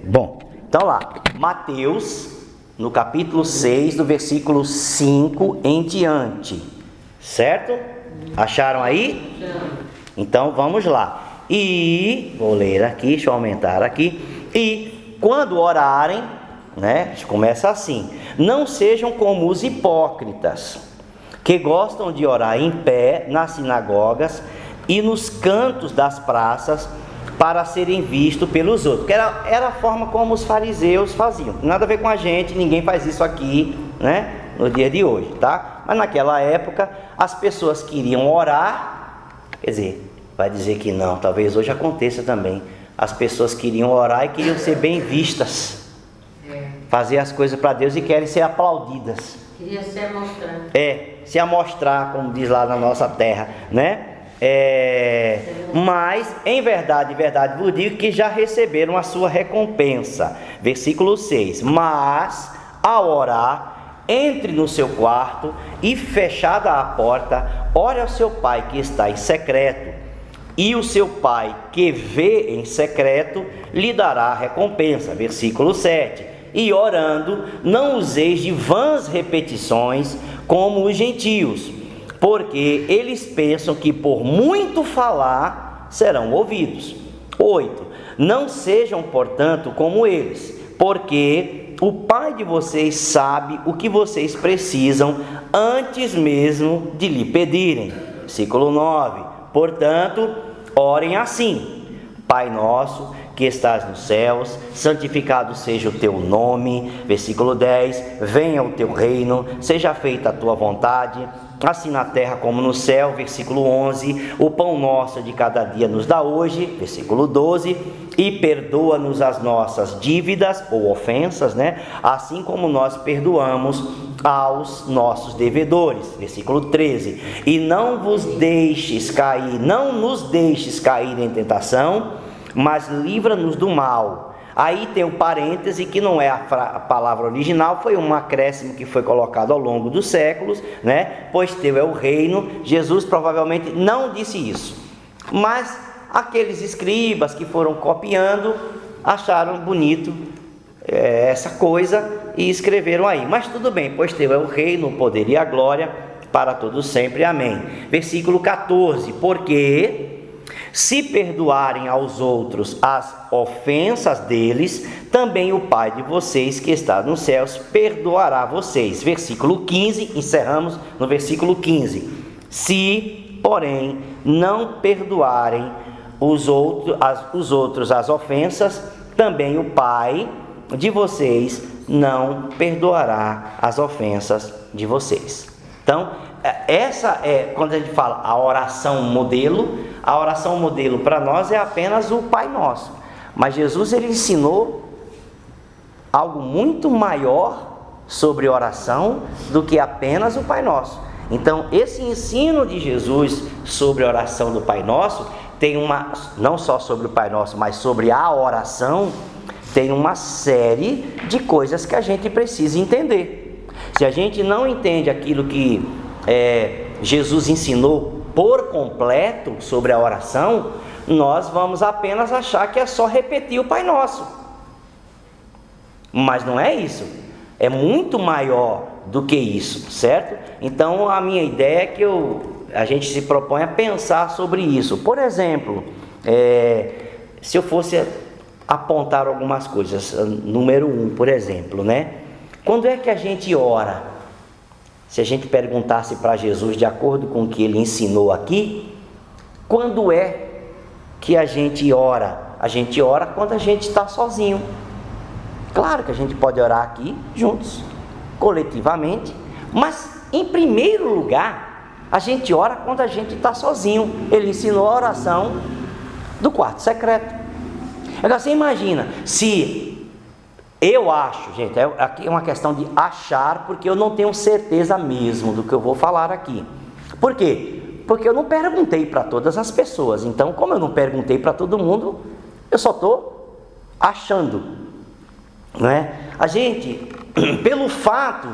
Bom, então lá, Mateus, no capítulo 6, do versículo 5 em diante, certo? Acharam aí? Então vamos lá. E, vou ler aqui, deixa eu aumentar aqui. E quando orarem, né? Começa assim: não sejam como os hipócritas, que gostam de orar em pé nas sinagogas e nos cantos das praças, para serem vistos pelos outros. Que era a forma como os fariseus faziam. Nada a ver com a gente, ninguém faz isso aqui, né? No dia de hoje, tá? Mas naquela época, as pessoas queriam orar, quer dizer, vai dizer que não, talvez hoje aconteça também. As pessoas queriam orar e queriam ser bem vistas, fazer as coisas para Deus e querem ser aplaudidas. Queria se amostrar. Se amostrar, como diz lá na nossa terra, né? Mas em verdade vos digo que já receberam a sua recompensa. Versículo 6: mas ao orar, entre no seu quarto e, fechada a porta, ore ao seu pai que está em secreto, e o seu pai que vê em secreto lhe dará a recompensa. Versículo 7: e orando, não useis de vãs repetições como os gentios, porque eles pensam que por muito falar serão ouvidos. 8: não sejam, portanto, como eles, porque o Pai de vocês sabe o que vocês precisam antes mesmo de lhe pedirem. Versículo 9: portanto, orem assim: Pai nosso que estás nos céus, santificado seja o teu nome. Versículo 10: venha o teu reino, seja feita a tua vontade, assim na terra como no céu. Versículo 11: o pão nosso de cada dia nos dá hoje. Versículo 12: e perdoa-nos as nossas dívidas ou ofensas, né? Assim como nós perdoamos aos nossos devedores. Versículo 13: e não nos deixes cair em tentação, mas livra-nos do mal. Aí tem um parêntese que não é a palavra original, foi um acréscimo que foi colocado ao longo dos séculos, né? Pois teu é o reino. Jesus provavelmente não disse isso, mas aqueles escribas que foram copiando acharam bonito essa coisa e escreveram aí. Mas tudo bem, pois teu é o reino, o poder e a glória para todos sempre. Amém. Versículo 14: porque se perdoarem aos outros as ofensas deles, também o Pai de vocês que está nos céus perdoará vocês. Versículo 15, encerramos no versículo 15: se, porém, não perdoarem os outros as ofensas, também o Pai de vocês não perdoará as ofensas de vocês. Então, essa é, quando a gente fala a oração modelo para nós é apenas o Pai Nosso. Mas Jesus, ele ensinou algo muito maior sobre oração do que apenas o Pai Nosso. Então, esse ensino de Jesus sobre a oração do Pai Nosso tem não só sobre o Pai Nosso, mas sobre a oração, tem uma série de coisas que a gente precisa entender. Se a gente não entende aquilo que Jesus ensinou por completo sobre a oração, nós vamos apenas achar que é só repetir o Pai Nosso. Mas não é isso, é muito maior do que isso, certo? Então a minha ideia é que a gente se propõe a pensar sobre isso. Por exemplo, se eu fosse apontar algumas coisas, número 1, por exemplo, né? Quando é que a gente ora? Se a gente perguntasse para Jesus, de acordo com o que ele ensinou aqui, quando é que a gente ora? A gente ora quando a gente está sozinho. Claro que a gente pode orar aqui juntos, coletivamente, mas em primeiro lugar, a gente ora quando a gente está sozinho. Ele ensinou a oração do quarto secreto. Agora você imagina, se eu acho, gente, aqui é uma questão de achar, porque eu não tenho certeza mesmo do que eu vou falar aqui. Por quê? Porque eu não perguntei para todas as pessoas. Então, como eu não perguntei para todo mundo, eu só estou achando, não é? A gente, pelo fato,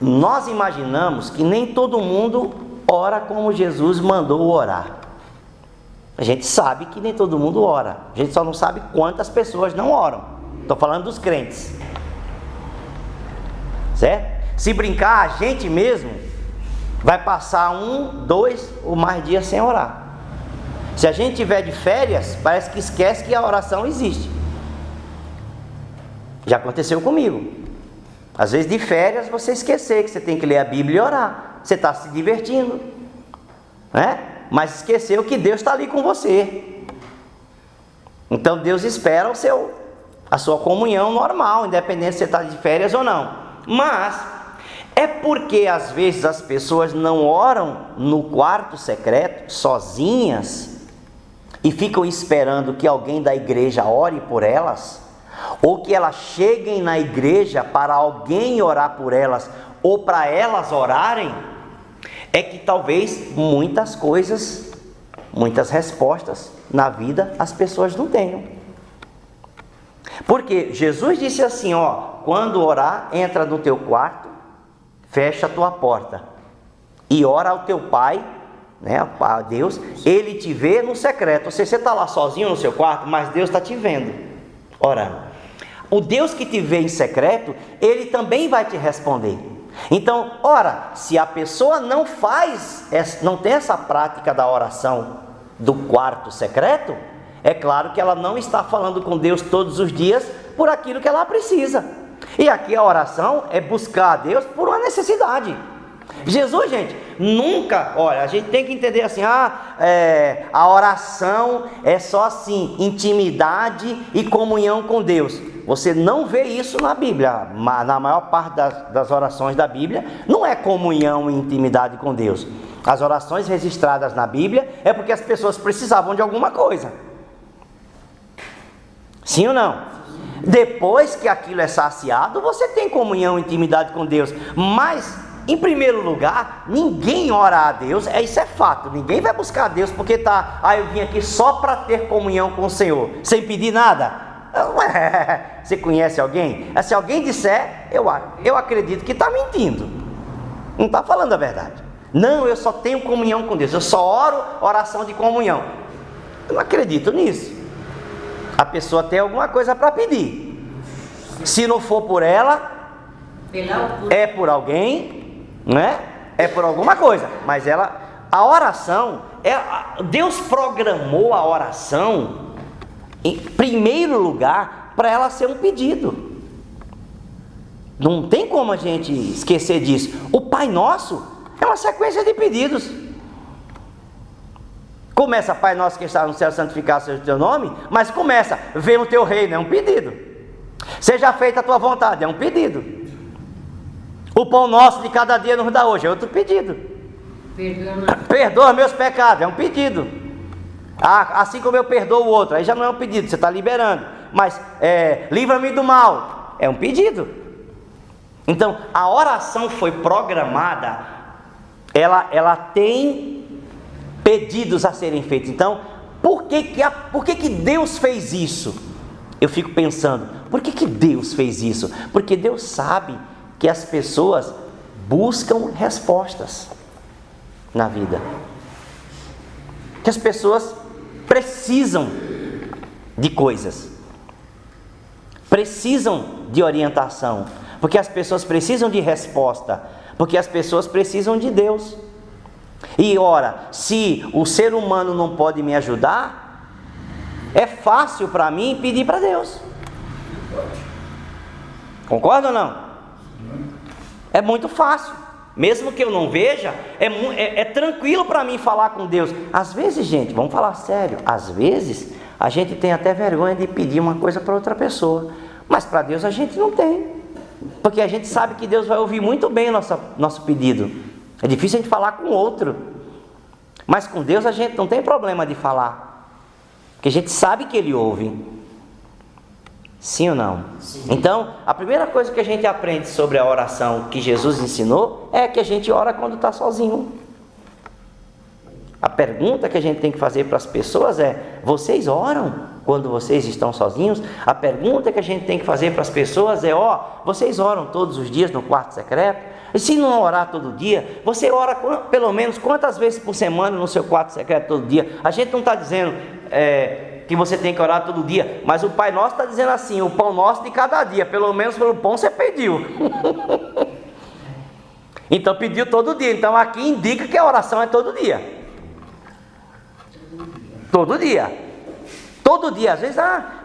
nós imaginamos que nem todo mundo ora como Jesus mandou orar. A gente sabe que nem todo mundo ora. A gente só não sabe quantas pessoas não oram. Estou falando dos crentes. Certo? Se brincar, a gente mesmo vai passar 1, 2 ou mais dias sem orar. Se a gente tiver de férias, parece que esquece que a oração existe. Já aconteceu comigo. Às vezes de férias você esquecer que você tem que ler a Bíblia e orar. Você está se divertindo, né? Mas esqueceu que Deus está ali com você. Então Deus espera a sua comunhão normal, independente se você está de férias ou não. Mas é porque às vezes as pessoas não oram no quarto secreto, sozinhas, e ficam esperando que alguém da igreja ore por elas, ou que elas cheguem na igreja para alguém orar por elas, ou para elas orarem, é que talvez muitas coisas, muitas respostas na vida as pessoas não tenham. Porque Jesus disse assim, quando orar, entra no teu quarto, fecha a tua porta e ora ao teu Pai, né, a Deus, Ele te vê no secreto. Você está lá sozinho no seu quarto, mas Deus está te vendo, orando. O Deus que te vê em secreto, Ele também vai te responder. Então, ora, se a pessoa não tem essa prática da oração do quarto secreto, é claro que ela não está falando com Deus todos os dias por aquilo que ela precisa. E aqui a oração é buscar a Deus por uma necessidade. Jesus, gente, nunca, a gente tem que entender assim, a oração é só assim, intimidade e comunhão com Deus. Você não vê isso na Bíblia. Na maior parte das orações da Bíblia não é comunhão e intimidade com Deus. As orações registradas na Bíblia é porque as pessoas precisavam de alguma coisa. Sim ou não? Depois que aquilo é saciado, você tem comunhão e intimidade com Deus. Mas, em primeiro lugar, ninguém ora a Deus, isso é fato. Ninguém vai buscar a Deus porque eu vim aqui só para ter comunhão com o Senhor, sem pedir nada. Você conhece alguém? Se alguém disser, eu acredito que está mentindo, não está falando a verdade. Não, eu só tenho comunhão com Deus, eu só oro oração de comunhão. Eu não acredito nisso. A pessoa tem alguma coisa para pedir. Se não for por ela, é por alguém, né? É por alguma coisa. Mas a oração, Deus programou a oração em primeiro lugar para ela ser um pedido. Não tem como a gente esquecer disso. O Pai Nosso é uma sequência de pedidos. Começa, Pai Nosso que está no céu, santificado seja o teu nome. Mas começa, venha o teu reino, é um pedido. Seja feita a tua vontade, é um pedido. O pão nosso de cada dia nos dá hoje, é outro pedido. Perdoa meus pecados, é um pedido. Assim como eu perdoo o outro, aí já não é um pedido, você está liberando. Mas livra-me do mal, é um pedido. Então a oração foi programada, ela tem pedidos a serem feitos. Então por que Deus fez isso? Eu fico pensando, por que Deus fez isso? Porque Deus sabe que as pessoas buscam respostas na vida, que as pessoas precisam de coisas, precisam de orientação, porque as pessoas precisam de resposta, porque as pessoas precisam de Deus. E se o ser humano não pode me ajudar, é fácil para mim pedir para Deus. Concorda ou não? É muito fácil. Mesmo que eu não veja, é tranquilo para mim falar com Deus. Às vezes, gente, vamos falar sério, às vezes a gente tem até vergonha de pedir uma coisa para outra pessoa, mas para Deus a gente não tem, porque a gente sabe que Deus vai ouvir muito bem nosso pedido. É difícil a gente falar com outro, mas com Deus a gente não tem problema de falar, porque a gente sabe que Ele ouve. Sim ou não? Sim. Então, a primeira coisa que a gente aprende sobre a oração que Jesus ensinou é que a gente ora quando está sozinho. A pergunta que a gente tem que fazer para as pessoas é: vocês oram quando vocês estão sozinhos? A pergunta que a gente tem que fazer para as pessoas é: vocês oram todos os dias no quarto secreto? E se não orar todo dia, você ora pelo menos quantas vezes por semana no seu quarto secreto todo dia? A gente não está dizendo que você tem que orar todo dia, mas o Pai Nosso está dizendo assim: o pão nosso de cada dia, pelo menos pelo pão você pediu. Então pediu todo dia. Então aqui indica que a oração é todo dia. Todo dia. Todo dia. Às vezes,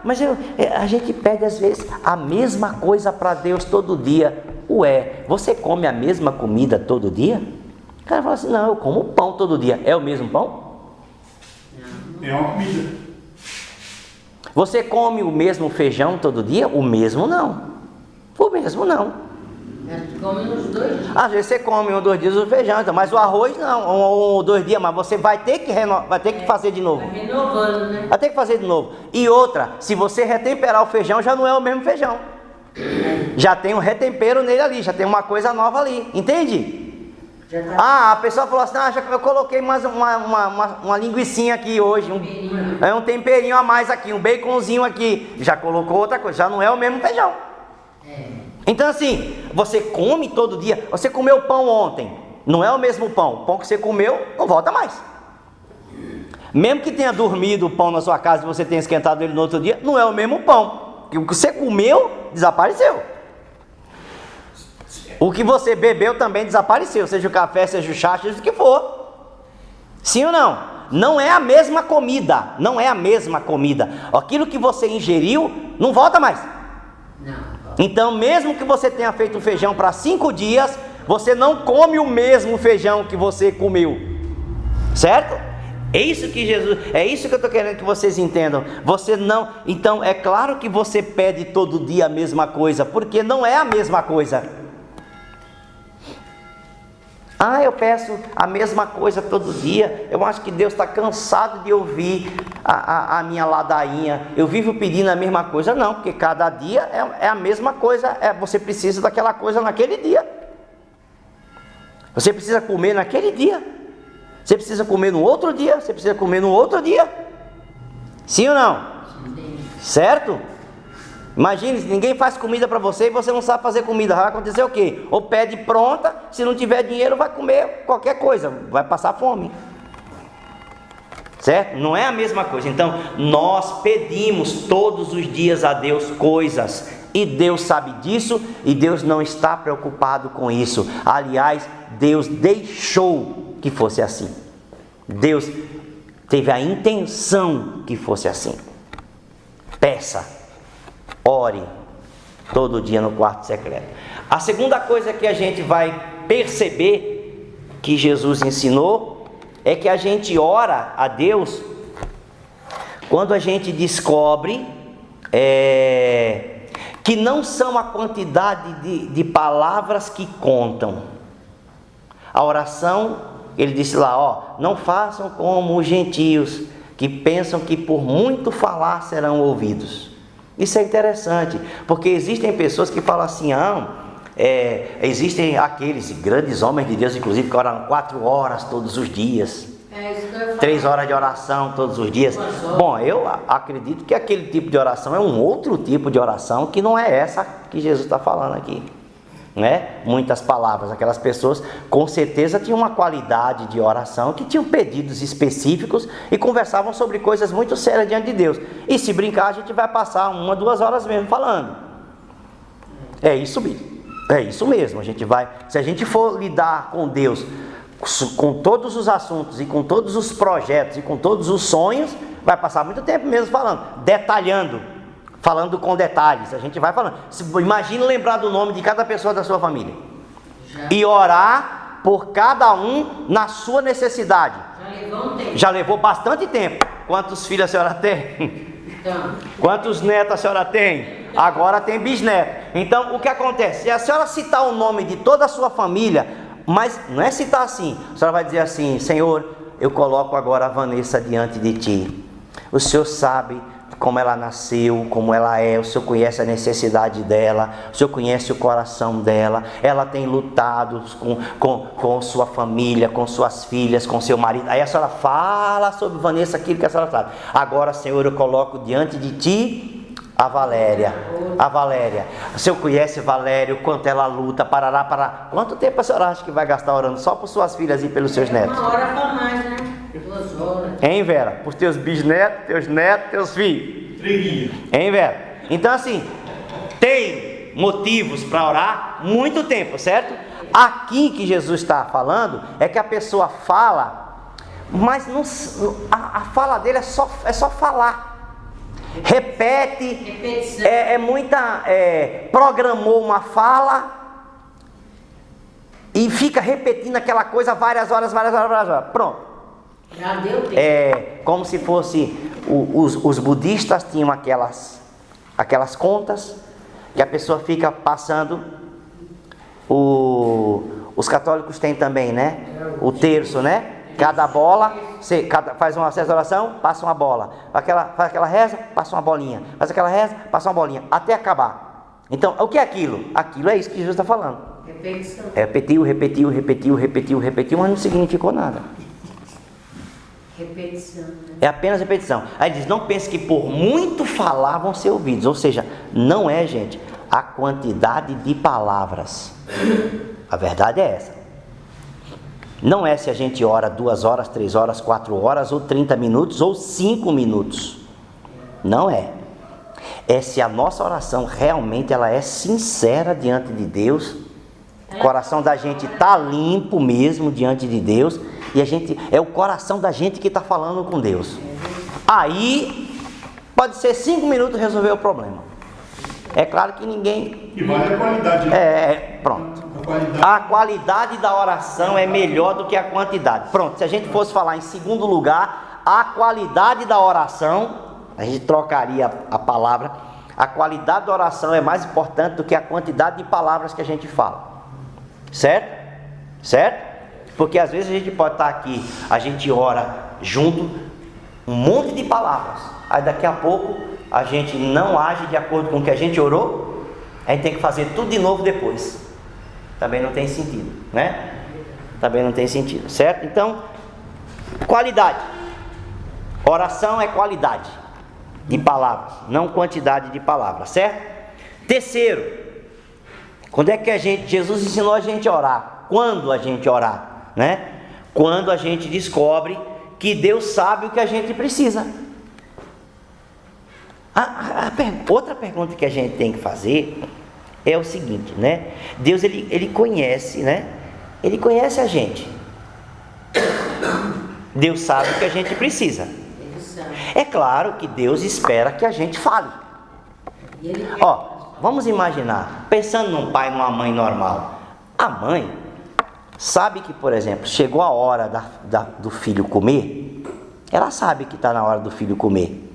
mas a gente pede às vezes a mesma coisa para Deus todo dia. Ué, você come a mesma comida todo dia? O cara fala assim: não, eu como pão todo dia. É o mesmo pão? É uma comida. Você come o mesmo feijão todo dia? O mesmo não. O mesmo não. Come uns 2 dias. Às vezes você come 1 ou 2 dias o feijão, então, mas o arroz não, 1 ou 2 dias, mas você vai ter que fazer de novo. Vai renovando, né? Vai ter que fazer de novo. E outra, se você retemperar o feijão, já não é o mesmo feijão. Já tem um retempero nele ali, já tem uma coisa nova ali, entende? A pessoa falou assim: já eu coloquei mais uma linguicinha aqui hoje, um temperinho a mais aqui, um baconzinho aqui. Já colocou outra coisa, já não é o mesmo feijão. Então assim, você come todo dia. Você comeu pão ontem, não é o mesmo pão. O pão que você comeu não volta mais. Mesmo que tenha dormido o pão na sua casa e você tenha esquentado ele no outro dia, não é o mesmo pão. O que você comeu desapareceu. O que você bebeu também desapareceu, seja o café, seja o chá, seja o que for. Sim ou não? Não é a mesma comida. Não é a mesma comida. Aquilo que você ingeriu não volta mais. Não. Então, mesmo que você tenha feito um feijão para 5 dias, você não come o mesmo feijão que você comeu. Certo? É isso que eu estou querendo que vocês entendam. Você não. Então, é claro que você pede todo dia a mesma coisa, porque não é a mesma coisa. Eu peço a mesma coisa todo dia. Eu acho que Deus está cansado de ouvir a minha ladainha. Eu vivo pedindo a mesma coisa. Não, porque cada dia é a mesma coisa. Você precisa daquela coisa naquele dia. Você precisa comer naquele dia. Você precisa comer no outro dia. Você precisa comer no outro dia. Sim ou não? Sim. Certo? Imagine, ninguém faz comida para você e você não sabe fazer comida. Vai acontecer o quê? Ou pede pronta, se não tiver dinheiro vai comer qualquer coisa, vai passar fome. Certo? Não é a mesma coisa. Então, nós pedimos todos os dias a Deus coisas. E Deus sabe disso e Deus não está preocupado com isso. Aliás, Deus deixou que fosse assim. Deus teve a intenção que fosse assim. Peça. Ore todo dia no quarto secreto. A segunda coisa que a gente vai perceber que Jesus ensinou é que a gente ora a Deus quando a gente descobre que não são a quantidade de palavras que contam. A oração, ele disse lá, não façam como os gentios que pensam que por muito falar serão ouvidos. Isso é interessante, porque existem pessoas que falam assim: existem aqueles grandes homens de Deus, inclusive, que oram 4 horas todos os dias, 3 horas de oração todos os dias. Bom, eu acredito que aquele tipo de oração é um outro tipo de oração, que não é essa que Jesus está falando aqui, né? Muitas palavras. Aquelas pessoas com certeza tinham uma qualidade de oração, que tinham pedidos específicos e conversavam sobre coisas muito sérias diante de Deus. E se brincar, a gente vai passar 1 ou 2 horas mesmo falando. É isso mesmo. A gente vai, se a gente for lidar com Deus com todos os assuntos e com todos os projetos e com todos os sonhos, vai passar muito tempo mesmo falando, detalhando, falando com detalhes. A gente vai falando. Imagine lembrar do nome de cada pessoa da sua família e orar por cada um na sua necessidade. Já levou bastante tempo. Quantos filhos a senhora tem? Quantos netos a senhora tem? Agora tem bisneto. Então, o que acontece? Se a senhora citar o nome de toda a sua família, mas não é citar assim, a senhora vai dizer assim: Senhor, eu coloco agora a Vanessa diante de Ti. O Senhor sabe como ela nasceu, como ela é, o Senhor conhece a necessidade dela, o Senhor conhece o coração dela, ela tem lutado com sua família, com suas filhas, com seu marido. Aí a senhora fala sobre Vanessa, aquilo que a senhora sabe. Agora, Senhor, eu coloco diante de Ti A Valéria. O senhor conhece Valério, quanto ela luta, parará. Quanto tempo a senhora acha que vai gastar orando só por suas filhas e pelos seus netos? 1 hora para mais, né? 2 horas. Hein, Vera? Por teus bisnetos, teus netos, teus filhos. 3 dias. Hein, Vera? Então assim, tem motivos para orar muito tempo, certo? Aqui que Jesus está falando é que a pessoa fala, mas não, a fala dele é só falar. Repete, Repetição. programou uma fala e fica repetindo aquela coisa várias horas. Pronto. Já deu tempo. É como se fosse os budistas tinham aquelas contas que a pessoa fica passando. Os católicos têm também, né? O terço, né? Cada bola, faz uma certa oração, passa uma bola. Faz aquela reza, passa uma bolinha. Faz aquela reza, passa uma bolinha. Até acabar. Então, o que é aquilo? Aquilo é isso que Jesus está falando. Repetição. Repetiu, mas não significou nada. Repetição, né? É apenas repetição. Aí diz, não pense que por muito falar vão ser ouvidos. Ou seja, não é, gente, a quantidade de palavras. A verdade é essa. Não é se a gente ora 2 horas, 3 horas, 4 horas, ou 30 minutos, ou 5 minutos. Não é. É se a nossa oração realmente ela é sincera diante de Deus. O coração da gente está limpo mesmo diante de Deus. E é o coração da gente que está falando com Deus. Aí, pode ser 5 minutos resolver o problema. É claro que ninguém... E vale a qualidade, né? Pronto. A qualidade da oração é melhor do que a quantidade. Pronto, se a gente fosse falar em segundo lugar, a qualidade da oração, a gente trocaria a palavra, a qualidade da oração é mais importante do que a quantidade de palavras que a gente fala. Certo? Certo? Porque às vezes a gente pode estar aqui, a gente ora junto, um monte de palavras. Aí daqui a pouco a gente não age de acordo com o que a gente orou, a gente tem que fazer tudo de novo depois. Também não tem sentido, né? Também não tem sentido, certo? Então, qualidade. Oração é qualidade de palavras, não quantidade de palavras, certo? Terceiro, quando é que Jesus ensinou a gente a orar? Quando a gente orar, né? Quando a gente descobre que Deus sabe o que a gente precisa. Outra pergunta que a gente tem que fazer é o seguinte, né? Deus ele conhece, né? Ele conhece a gente. Deus sabe o que a gente precisa. É claro que Deus espera que a gente fale. Vamos imaginar, pensando num pai e numa mãe normal. A mãe sabe que, por exemplo, chegou a hora do filho comer. Ela sabe que está na hora do filho comer.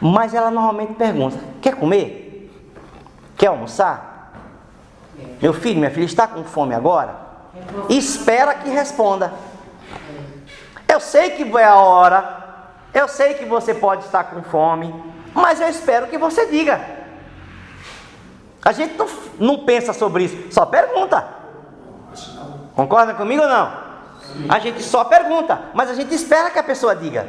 Mas ela normalmente pergunta: quer comer? Quer almoçar? Meu filho, minha filha, está com fome agora? Espera que responda. Eu sei que é a hora, eu sei que você pode estar com fome, mas eu espero que você diga. A gente não pensa sobre isso, só pergunta. Concorda comigo ou não? A gente só pergunta, mas a gente espera que a pessoa diga.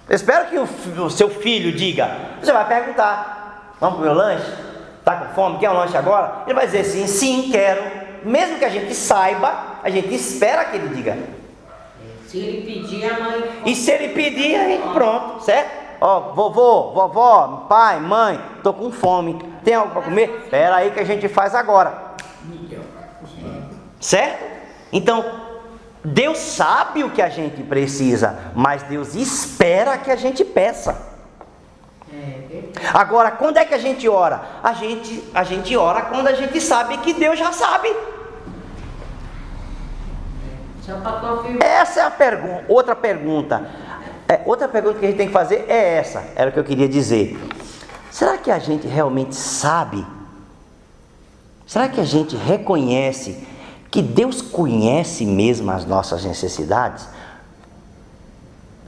Eu espero que o seu filho diga. Você vai perguntar: vamos comer o lanche? Está com fome? Quer um lanche agora? Ele vai dizer assim: sim, quero. Mesmo que a gente saiba, a gente espera que ele diga. Se ele pedir, a mãe... E se ele pedir, aí pronto, certo? Vovô, vovó, pai, mãe, estou com fome. Tem algo para comer? Espera aí que a gente faz agora. Certo? Então, Deus sabe o que a gente precisa, mas Deus espera que a gente peça. Agora, quando é que a gente ora? A gente ora quando a gente sabe que Deus já sabe. Só para confirmar. Essa é a pergunta. Outra pergunta que a gente tem que fazer é essa. Era o que eu queria dizer. Será que a gente realmente sabe? Será que a gente reconhece que Deus conhece mesmo as nossas necessidades?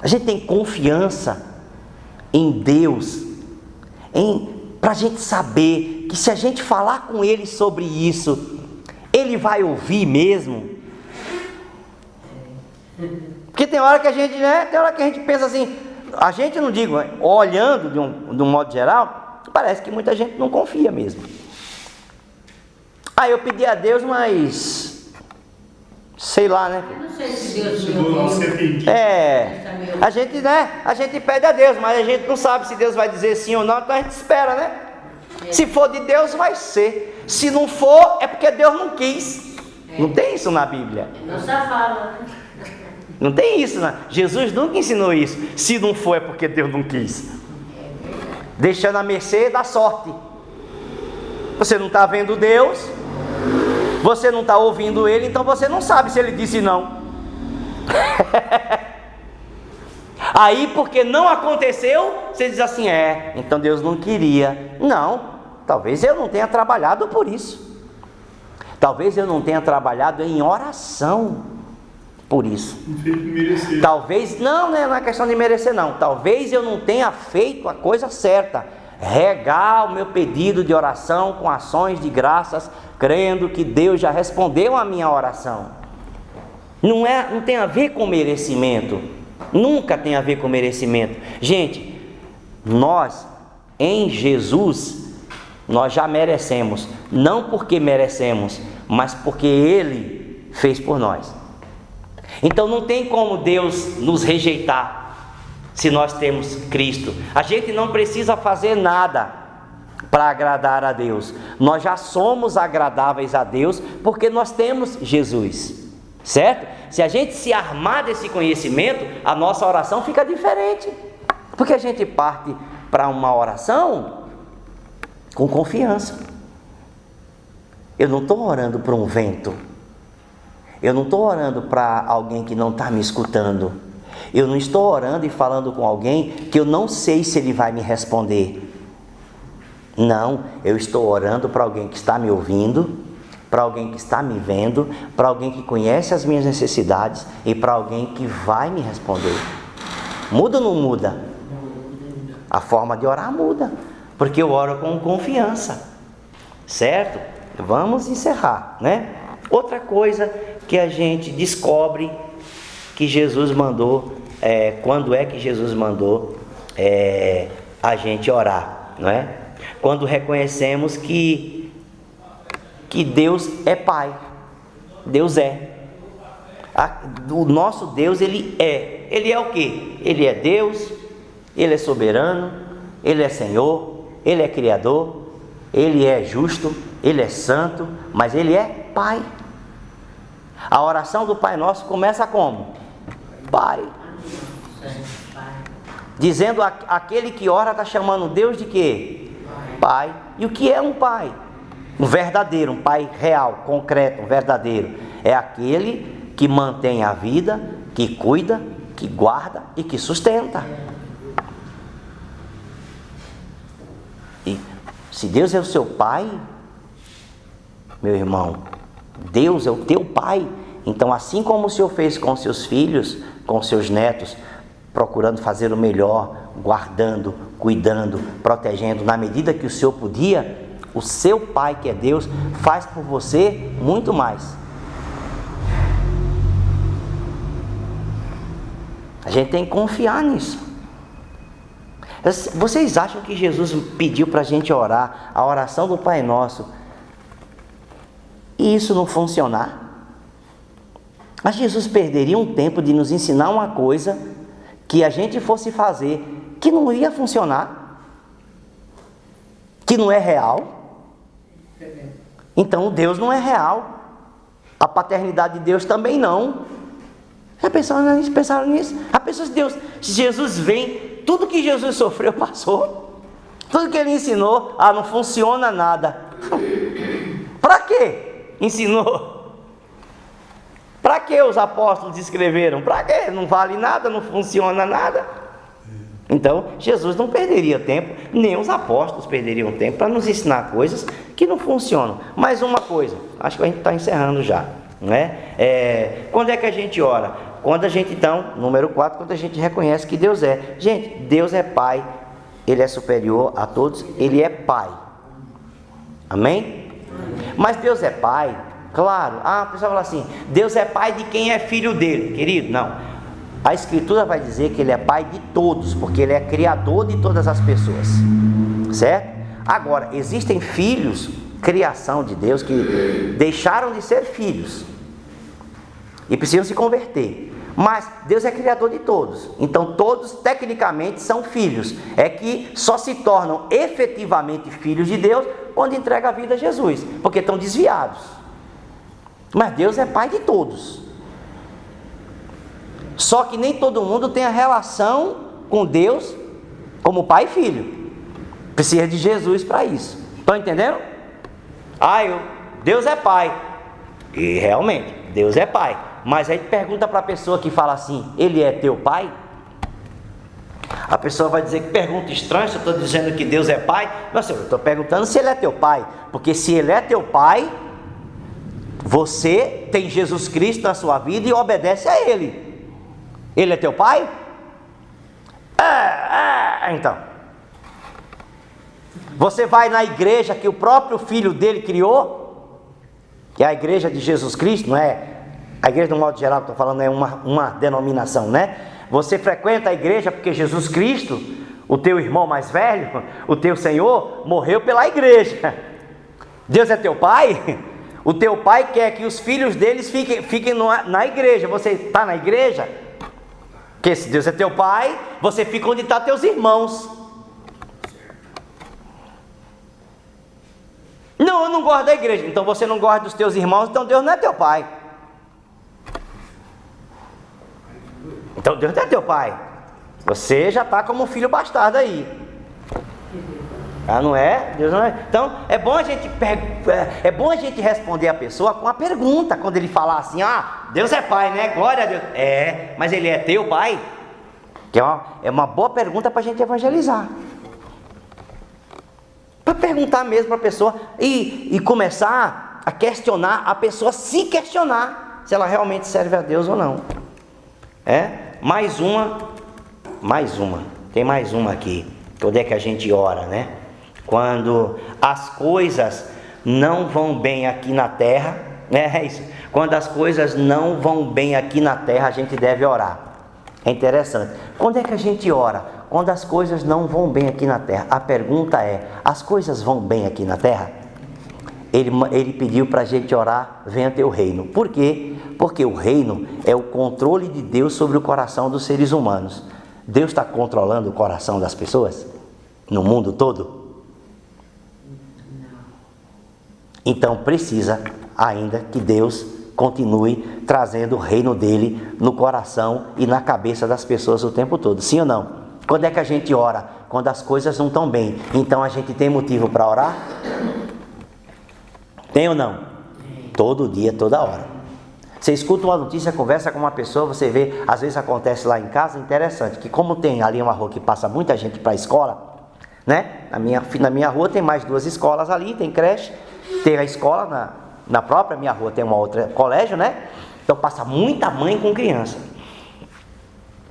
A gente tem confiança em Deus, para a gente saber que se a gente falar com Ele sobre isso, Ele vai ouvir mesmo? Porque tem hora que a gente, pensa assim: a gente não digo, olhando de um modo geral, parece que muita gente não confia mesmo. Eu pedi a Deus, mas sei lá, né? Eu não sei se Deus me Chegou lá, ouviu. você tem A gente pede a Deus, mas a gente não sabe se Deus vai dizer sim ou não, então a gente espera, né? Se for de Deus, vai ser. Se não for, é porque Deus não quis. Não tem isso na Bíblia. Nossa fala, né? Não tem isso, né? Jesus nunca ensinou isso. Se não for, é porque Deus não quis. Deixando a mercê da sorte. Você não está vendo Deus, você não está ouvindo Ele, então você não sabe se Ele disse não. Aí, porque não aconteceu, você diz assim, então Deus não queria. Não, talvez eu não tenha trabalhado por isso. Talvez eu não tenha trabalhado em oração por isso. Talvez, não é questão de merecer não. Talvez eu não tenha feito a coisa certa. Regar o meu pedido de oração com ações de graças, crendo que Deus já respondeu a minha oração. Não tem a ver com merecimento. Nunca tem a ver com merecimento. Gente, nós em Jesus, nós já merecemos. Não porque merecemos, mas porque Ele fez por nós. Então não tem como Deus nos rejeitar se nós temos Cristo. A gente não precisa fazer nada para agradar a Deus. Nós já somos agradáveis a Deus porque nós temos Jesus. Certo? Se a gente se armar desse conhecimento, a nossa oração fica diferente. Porque a gente parte para uma oração com confiança. Eu não estou orando para um vento. Eu não estou orando para alguém que não está me escutando. Eu não estou orando e falando com alguém que eu não sei se ele vai me responder. Não, eu estou orando para alguém que está me ouvindo, para alguém que está me vendo, para alguém que conhece as minhas necessidades e para alguém que vai me responder. Muda ou não muda? A forma de orar muda, porque eu oro com confiança, certo? Vamos encerrar, né? Outra coisa que a gente descobre que Jesus mandou, quando é que Jesus mandou a gente orar, não é? Quando reconhecemos que Deus é Pai. Deus é. O nosso Deus, Ele é o quê? Ele é Deus, Ele é soberano, Ele é Senhor, Ele é Criador, Ele é justo, Ele é santo, mas Ele é Pai. A oração do Pai Nosso começa como? Pai. Dizendo aquele que ora está chamando Deus de quê? Pai. E o que é um pai? Um verdadeiro, um pai real, concreto, um verdadeiro. É aquele que mantém a vida, que cuida, que guarda e que sustenta. E se Deus é o seu pai, meu irmão, Deus é o teu pai. Então, assim como o Senhor fez com seus filhos, com seus netos, procurando fazer o melhor, guardando, cuidando, protegendo, na medida que o Senhor podia, o seu Pai, que é Deus, faz por você muito mais. A gente tem que confiar nisso. Vocês acham que Jesus pediu para a gente orar a oração do Pai Nosso e isso não funcionar? Mas Jesus perderia um tempo de nos ensinar uma coisa que a gente fosse fazer, que não ia funcionar, que não é real. Então Deus não é real, a paternidade de Deus também não. Já pensaram nisso? A pessoa de Deus, se Jesus vem, tudo que Jesus sofreu passou, tudo que Ele ensinou, não funciona nada. Para que ensinou? Para que os apóstolos escreveram? Para que? Não vale nada, não funciona nada. Então, Jesus não perderia tempo, nem os apóstolos perderiam tempo para nos ensinar coisas que não funcionam. Mais uma coisa, acho que a gente está encerrando já, não é? Quando é que a gente ora? Quando a gente, então, número 4, quando a gente reconhece que Deus é. Gente, Deus é Pai, Ele é superior a todos, Ele é Pai. Amém? Mas Deus é Pai, claro. A pessoa fala assim, Deus é Pai de quem é filho dele. Querido, não. A Escritura vai dizer que Ele é Pai de todos, porque Ele é Criador de todas as pessoas, certo? Agora, existem filhos, criação de Deus, que deixaram de ser filhos e precisam se converter. Mas Deus é Criador de todos, então todos tecnicamente são filhos, é que só se tornam efetivamente filhos de Deus quando entregam a vida a Jesus, porque estão desviados. Mas Deus é Pai de todos. Só que nem todo mundo tem a relação com Deus como pai e filho. Precisa de Jesus para isso. Estão entendendo? Deus é Pai. E realmente, Deus é Pai. Mas aí pergunta para a pessoa que fala assim: Ele é teu Pai? A pessoa vai dizer que pergunta estranha, se eu estou dizendo que Deus é Pai. Mas eu estou perguntando se Ele é teu Pai. Porque se Ele é teu Pai, você tem Jesus Cristo na sua vida e obedece a Ele. Ele é teu Pai? Então. Você vai na igreja que o próprio Filho dele criou, que é a igreja de Jesus Cristo, não é? A igreja, de um modo geral, que estou falando, é uma denominação, né? Você frequenta a igreja porque Jesus Cristo, o teu irmão mais velho, o teu Senhor, morreu pela igreja. Deus é teu Pai? O teu Pai quer que os filhos deles fiquem na igreja. Você está na igreja? Porque se Deus é teu Pai, você fica onde estão teus irmãos. Não, eu não gosto da igreja. Então você não gosta dos teus irmãos, então Deus não é teu Pai. Então Deus não é teu Pai. Você já está como um filho bastardo aí. Não é? Deus não é. Então é bom a gente responder a pessoa com a pergunta. Quando ele falar assim: Deus é Pai, né? Glória a Deus. Mas Ele é teu Pai? Que é uma boa pergunta para a gente evangelizar. Para perguntar mesmo para a pessoa e começar a questionar, a pessoa se questionar se ela realmente serve a Deus ou não. Mais uma. Tem mais uma aqui. Quando é que a gente ora, né? Quando as coisas não vão bem aqui na terra, né? É isso. Quando as coisas não vão bem aqui na terra, a gente deve orar. É interessante. Quando é que a gente ora? Quando as coisas não vão bem aqui na terra. A pergunta é: as coisas vão bem aqui na terra? Ele pediu para a gente orar: venha teu reino. Por quê? Porque o reino é o controle de Deus sobre o coração dos seres humanos. Deus está controlando o coração das pessoas no mundo todo? Então precisa ainda que Deus continue trazendo o reino dele no coração e na cabeça das pessoas o tempo todo. Sim ou não? Quando é que a gente ora? Quando as coisas não estão bem. Então a gente tem motivo para orar? Tem ou não? Todo dia, toda hora. Você escuta uma notícia, conversa com uma pessoa, você vê, às vezes acontece lá em casa, interessante, que como tem ali uma rua que passa muita gente para a escola, né? Na minha rua tem mais 2 escolas ali, tem creche, tem a escola, na própria minha rua tem uma outra colégio, né? Então passa muita mãe com criança.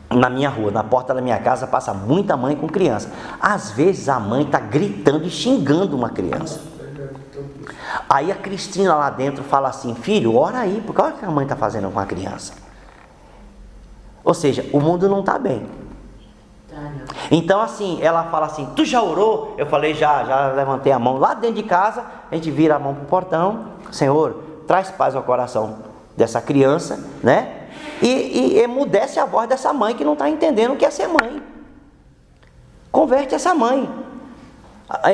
Na minha rua, na porta da minha casa, passa muita mãe com criança. Às vezes a mãe está gritando e xingando uma criança. Aí a Cristina lá dentro fala assim: filho, ora aí, porque olha o que a mãe está fazendo com a criança. Ou seja, o mundo não está bem. Então assim, ela fala assim: tu já orou? Eu falei: já levantei a mão lá dentro de casa. A gente vira a mão para o portão: Senhor, traz paz ao coração dessa criança, né? E emudece a voz dessa mãe que não está entendendo o que é ser mãe. Converte essa mãe.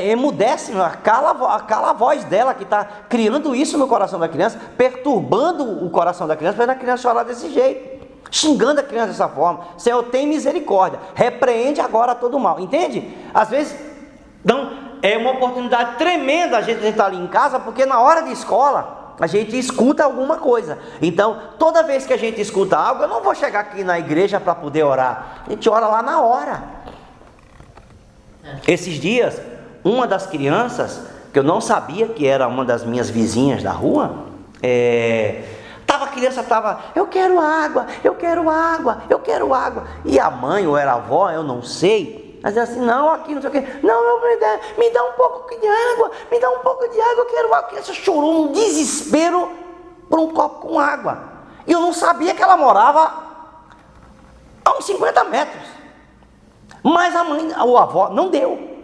Emudece, cala a voz dela que está criando isso no coração da criança, perturbando o coração da criança, fazendo a criança chorar desse jeito, xingando a criança dessa forma. Senhor, tem misericórdia, repreende agora todo o mal, entende? Às vezes é uma oportunidade tremenda a gente estar ali em casa, porque na hora de escola a gente escuta alguma coisa. Então toda vez que a gente escuta algo, eu não vou chegar aqui na igreja para poder orar, a gente ora lá na hora. Esses dias, uma das crianças, que eu não sabia que era uma das minhas vizinhas da rua, a criança estava: eu quero água, eu quero água, eu quero água. E a mãe, ou era a avó, eu não sei, mas assim: não, aqui não sei o que, não, me dá um pouco de água, me dá um pouco de água, eu quero água. A criança chorou um desespero por um copo com água. E eu não sabia que ela morava a uns 50 metros. Mas a mãe, a avó, não deu.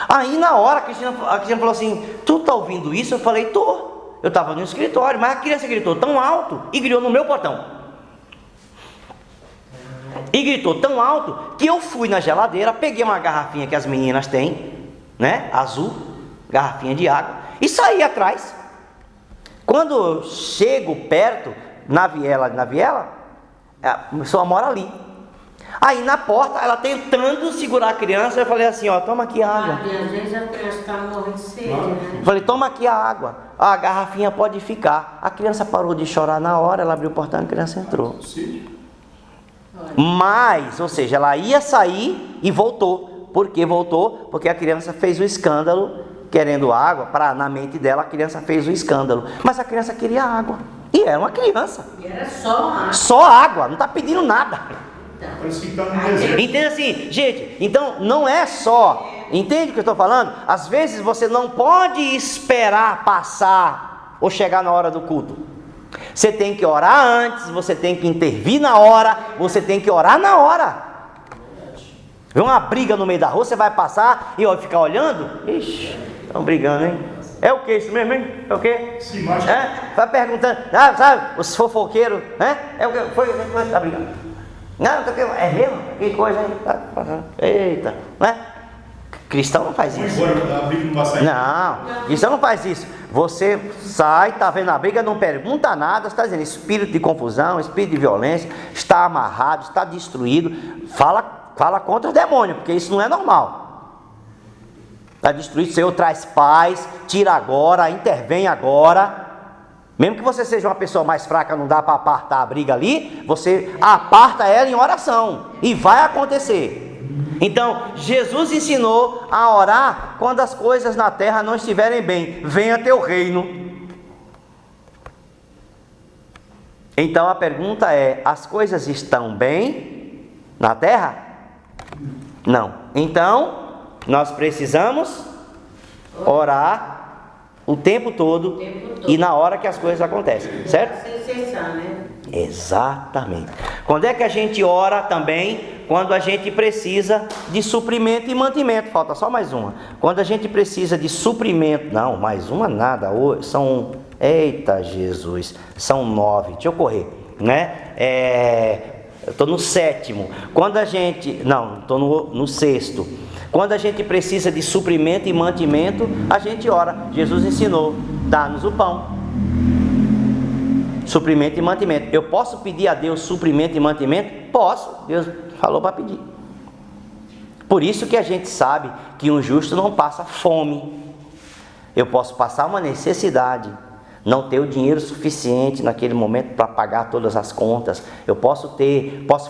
Aí na hora a Cristina falou assim: tu tá ouvindo isso? Eu falei: tô. Eu estava no escritório, mas a criança gritou tão alto e gritou no meu portão. E gritou tão alto que eu fui na geladeira, peguei uma garrafinha que as meninas têm, né, azul, garrafinha de água, e saí atrás. Quando eu chego perto, na viela, a pessoa mora ali. Aí na porta, ela tentando segurar a criança, eu falei assim: ó, toma aqui a água. Às vezes a criança está morrendo de sede, né? Eu falei: toma aqui a água, a garrafinha pode ficar. A criança parou de chorar na hora, ela abriu o portão e a criança entrou. Mas, ou seja, ela ia sair e voltou. Por que voltou? Porque a criança fez um escândalo, querendo água, na mente dela a criança fez um escândalo. Mas a criança queria água, e era uma criança. E era só água. Só água, não está pedindo nada. Parece que está no deserto. Entende assim, gente? Então não é só, entende o que eu estou falando? Às vezes você não pode esperar passar ou chegar na hora do culto. Você tem que orar antes, você tem que intervir na hora, você tem que orar na hora. Vê uma briga no meio da rua, você vai passar e ficar olhando? Ixi, estão brigando, hein? É o que isso mesmo, hein? É o que? Sim, mas... Vai perguntando, sabe? Os fofoqueiros, é o que? Foi, tá brigando. Não, é mesmo? Que coisa aí. Eita, né? Cristão não faz isso. Não, cristão não faz isso. Você sai, está vendo a briga, não pergunta nada, está dizendo espírito de confusão, espírito de violência, está amarrado, está destruído. Fala contra os demônios, porque isso não é normal. Está destruído, Senhor traz paz, tira agora, intervém agora. Mesmo que você seja uma pessoa mais fraca, não dá para apartar a briga ali, você aparta ela em oração, e vai acontecer. Então, Jesus ensinou a orar quando as coisas na terra não estiverem bem. Venha teu reino. Então a pergunta é: as coisas estão bem na terra? Não. Então, nós precisamos orar o tempo todo e na hora que as coisas acontecem, certo? Sem cessar, né? Exatamente. Quando é que a gente ora também? Quando a gente precisa de suprimento e mantimento. Falta só mais uma. Quando a gente precisa de suprimento. Não, mais uma nada. São... Eita Jesus. São 9. Deixa eu correr, né? Eu estou no 7º. Quando a gente... Não, estou no 6º. Quando a gente precisa de suprimento e mantimento, a gente ora. Jesus ensinou: dá-nos o pão. Suprimento e mantimento. Eu posso pedir a Deus suprimento e mantimento? Posso. Deus falou para pedir. Por isso que a gente sabe que um justo não passa fome. Eu posso passar uma necessidade, não ter o dinheiro suficiente naquele momento para pagar todas as contas. Eu posso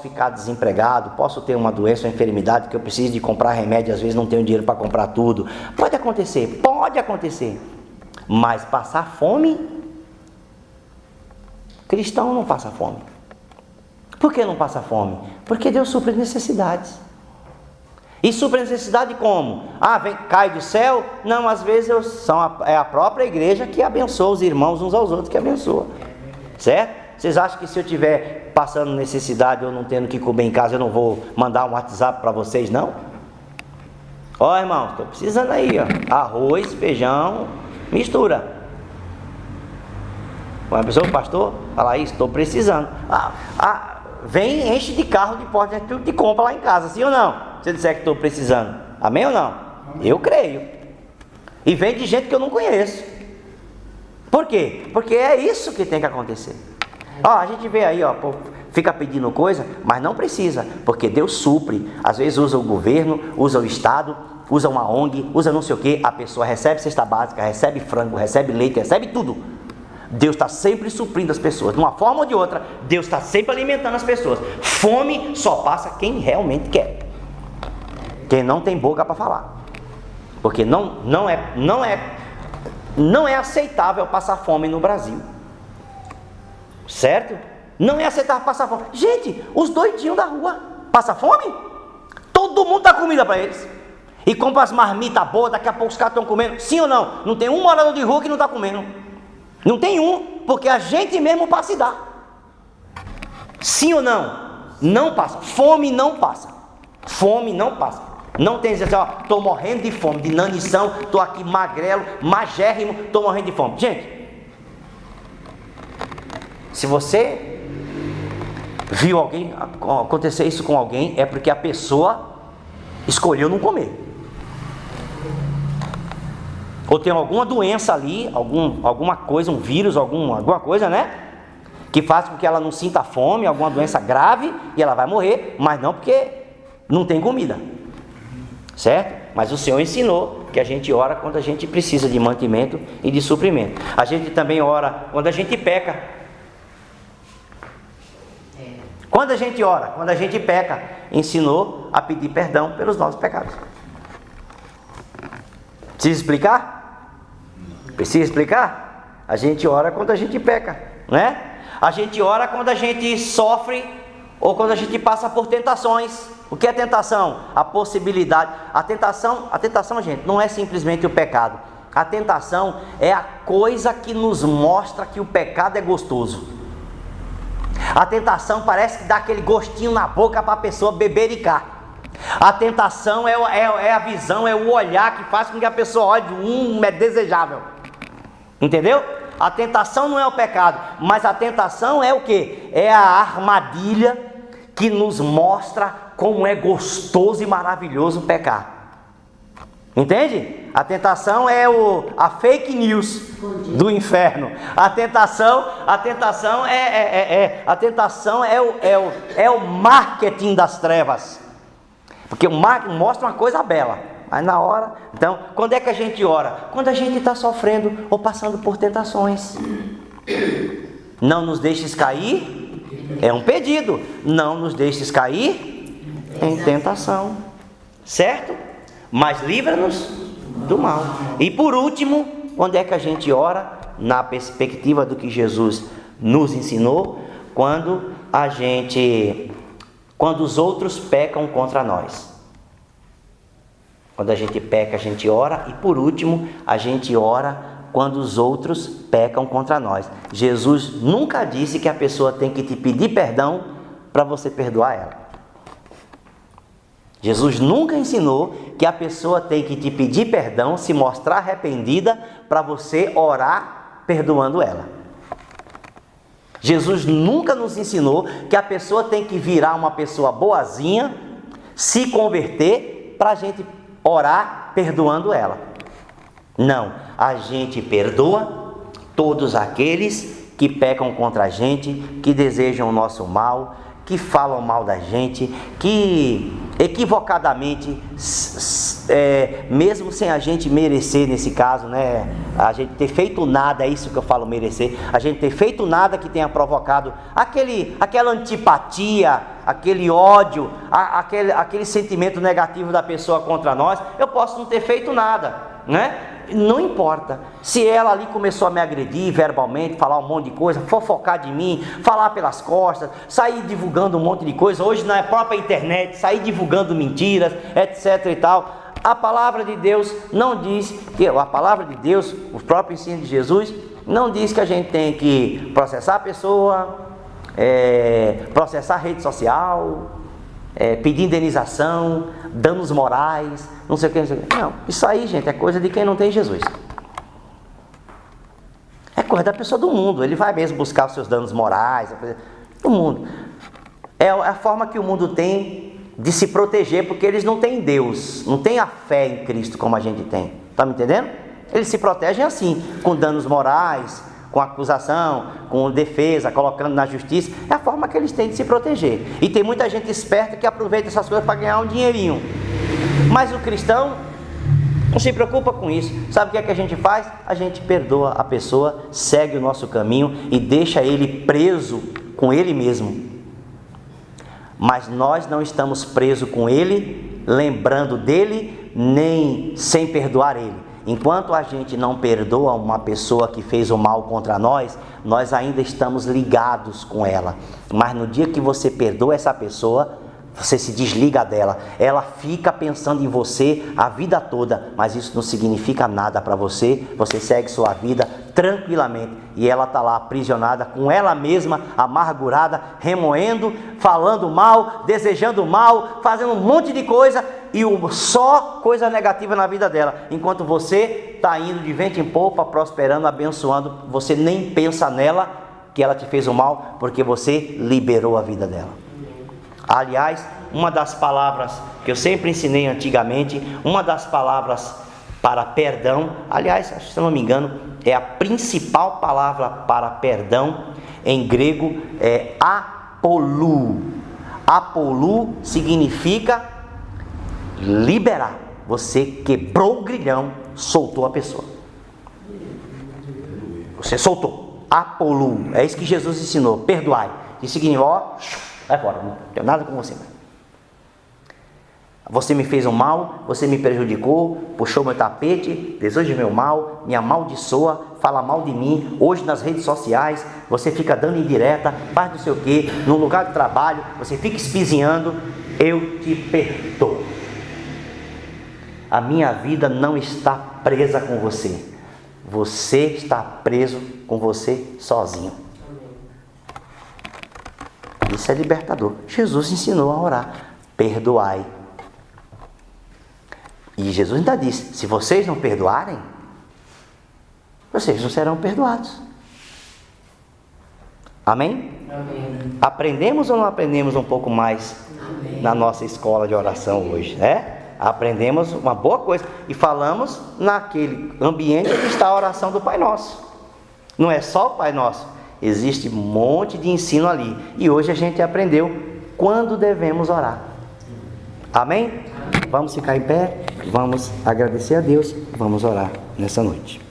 ficar desempregado, posso ter uma doença, uma enfermidade que eu preciso de comprar remédio, às vezes não tenho dinheiro para comprar tudo. Pode acontecer. Mas passar fome, cristão não passa fome. Por que não passa fome? Porque Deus supre necessidades. E supre necessidade como? Cai do céu? Não, às vezes é a própria igreja que abençoa os irmãos uns aos outros, que abençoa. Certo? Vocês acham que se eu estiver passando necessidade ou não tendo que comer em casa, eu não vou mandar um WhatsApp para vocês, não? Ó, irmãos, estou precisando aí, ó. Arroz, feijão, mistura. Uma pessoa, pastor, fala isso, estou precisando. Vem, enche de carro de porta, tudo de compra lá em casa, sim ou não? Se eu disser que estou precisando, amém ou não? Amém. Eu creio. E vem de gente que eu não conheço. Por quê? Porque é isso que tem que acontecer. A gente vê aí, fica pedindo coisa, mas não precisa, porque Deus supre. Às vezes usa o governo, usa o Estado, usa uma ONG, usa não sei o que. A pessoa recebe cesta básica, recebe frango, recebe leite, recebe tudo. Deus está sempre suprindo as pessoas, de uma forma ou de outra. Deus está sempre alimentando as pessoas. Fome só passa quem realmente quer, quem não tem boca para falar. Porque não é aceitável passar fome no Brasil, certo? Não é aceitável passar fome. Gente, os doidinhos da rua passam fome? Todo mundo dá comida para eles e compra as marmitas boas. Daqui a pouco os caras estão comendo. Sim ou não? Não tem um morador de rua que não está comendo. Não tem um, porque a gente mesmo passa e dá. Sim ou não? Não passa. Fome não passa. Fome não passa. Não tem dizer assim, ó, estou morrendo de fome, de inanição, estou aqui magrelo, magérrimo, estou morrendo de fome. Gente, se você viu alguém acontecer isso com alguém, é porque a pessoa escolheu não comer. Ou tem alguma doença ali, alguma coisa, um vírus, alguma coisa, né? Que faz com que ela não sinta fome, alguma doença grave, e ela vai morrer, mas não porque não tem comida. Certo? Mas o Senhor ensinou que a gente ora quando a gente precisa de mantimento e de suprimento. A gente também ora quando a gente peca. Quando a gente ora, quando a gente peca, ensinou a pedir perdão pelos nossos pecados. Precisa explicar? Precisa explicar? A gente ora quando a gente peca, né? A gente ora quando a gente sofre ou quando a gente passa por tentações. O que é tentação? A possibilidade. A tentação, gente, não é simplesmente o pecado. A tentação é a coisa que nos mostra que o pecado é gostoso. A tentação parece que dá aquele gostinho na boca para a pessoa bebericar. A tentação é a visão, é o olhar que faz com que a pessoa olhe, é desejável. Entendeu? A tentação não é o pecado, mas a tentação é o quê? É a armadilha que nos mostra como é gostoso e maravilhoso pecar. Entende? A tentação é a fake news do inferno. A tentação é o marketing das trevas. Porque o marketing mostra uma coisa bela, mas na hora... Então, quando é que a gente ora? Quando a gente está sofrendo ou passando por tentações. Não nos deixes cair, é um pedido. Não nos deixes cair em tentação. Certo? Mas livra-nos do mal. E por último, quando é que a gente ora? Na perspectiva do que Jesus nos ensinou, quando os outros pecam contra nós. Quando a gente peca, a gente ora. E por último, a gente ora quando os outros pecam contra nós. Jesus nunca disse que a pessoa tem que te pedir perdão para você perdoar ela. Jesus nunca ensinou que a pessoa tem que te pedir perdão, se mostrar arrependida, para você orar perdoando ela. Jesus nunca nos ensinou que a pessoa tem que virar uma pessoa boazinha, se converter, para a gente orar perdoando ela. Não, a gente perdoa todos aqueles que pecam contra a gente, que desejam o nosso mal, que falam mal da gente, que equivocadamente, mesmo sem a gente merecer nesse caso, né? A gente ter feito nada, é isso que eu falo merecer, a gente ter feito nada que tenha provocado aquela antipatia, aquele ódio, aquele sentimento negativo da pessoa contra nós. Eu posso não ter feito nada, né? Não importa, se ela ali começou a me agredir verbalmente, falar um monte de coisa, fofocar de mim, falar pelas costas, sair divulgando um monte de coisa, hoje na própria internet, sair divulgando mentiras, etc e tal. A palavra de Deus não diz, a palavra de Deus, o próprio ensino de Jesus, não diz que a gente tem que processar a pessoa, processar a rede social, pedir indenização, danos morais, não sei o que, não sei o que. Não, isso aí, gente, é coisa de quem não tem Jesus. É coisa da pessoa do mundo. Ele vai mesmo buscar os seus danos morais, do mundo. É a forma que o mundo tem de se proteger, porque eles não têm Deus, não têm a fé em Cristo como a gente tem. Tá me entendendo? Eles se protegem assim, com danos morais, com acusação, com defesa, colocando na justiça. É a forma que eles têm de se proteger. E tem muita gente esperta que aproveita essas coisas para ganhar um dinheirinho. Mas o cristão não se preocupa com isso. Sabe o que é que a gente faz? A gente perdoa a pessoa, segue o nosso caminho e deixa ele preso com ele mesmo. Mas nós não estamos presos com ele, lembrando dele, nem sem perdoar ele. Enquanto a gente não perdoa uma pessoa que fez o mal contra nós, nós ainda estamos ligados com ela. Mas no dia que você perdoa essa pessoa, Você se desliga dela, ela fica pensando em você a vida toda, mas isso não significa nada para você. Você segue sua vida tranquilamente e ela está lá aprisionada com ela mesma, amargurada, remoendo, falando mal, desejando mal, fazendo um monte de coisa e só coisa negativa na vida dela, enquanto você está indo de vento em popa, prosperando, abençoando. Você nem pensa nela que ela te fez o mal, porque você liberou a vida dela. Aliás, uma das palavras que eu sempre ensinei antigamente, uma das palavras para perdão, aliás, se eu não me engano, é a principal palavra para perdão em grego, é apolou. Apolou significa liberar. Você quebrou o grilhão, soltou a pessoa. Você soltou. Apolou. É isso que Jesus ensinou. Perdoai. Isso significa, ó, vai fora, não tenho nada com você. Você me fez um mal, você me prejudicou, puxou meu tapete, deseja meu mal, me amaldiçoa, fala mal de mim. Hoje nas redes sociais, você fica dando indireta, faz não sei o que, no lugar de trabalho, você fica espizinhando. Eu te perdoo. A minha vida não está presa com você. Você está preso com você sozinho. Isso é libertador. Jesus ensinou a orar. Perdoai. E Jesus ainda disse, se vocês não perdoarem, vocês não serão perdoados. Amém? Amém. Aprendemos ou não aprendemos um pouco mais Amém. na nossa escola de oração hoje, né? Aprendemos uma boa coisa e falamos naquele ambiente que está a oração do Pai Nosso. Não é só o Pai Nosso, existe um monte de ensino ali. E hoje a gente aprendeu quando devemos orar. Amém? Vamos ficar em pé, vamos agradecer a Deus, vamos orar nessa noite.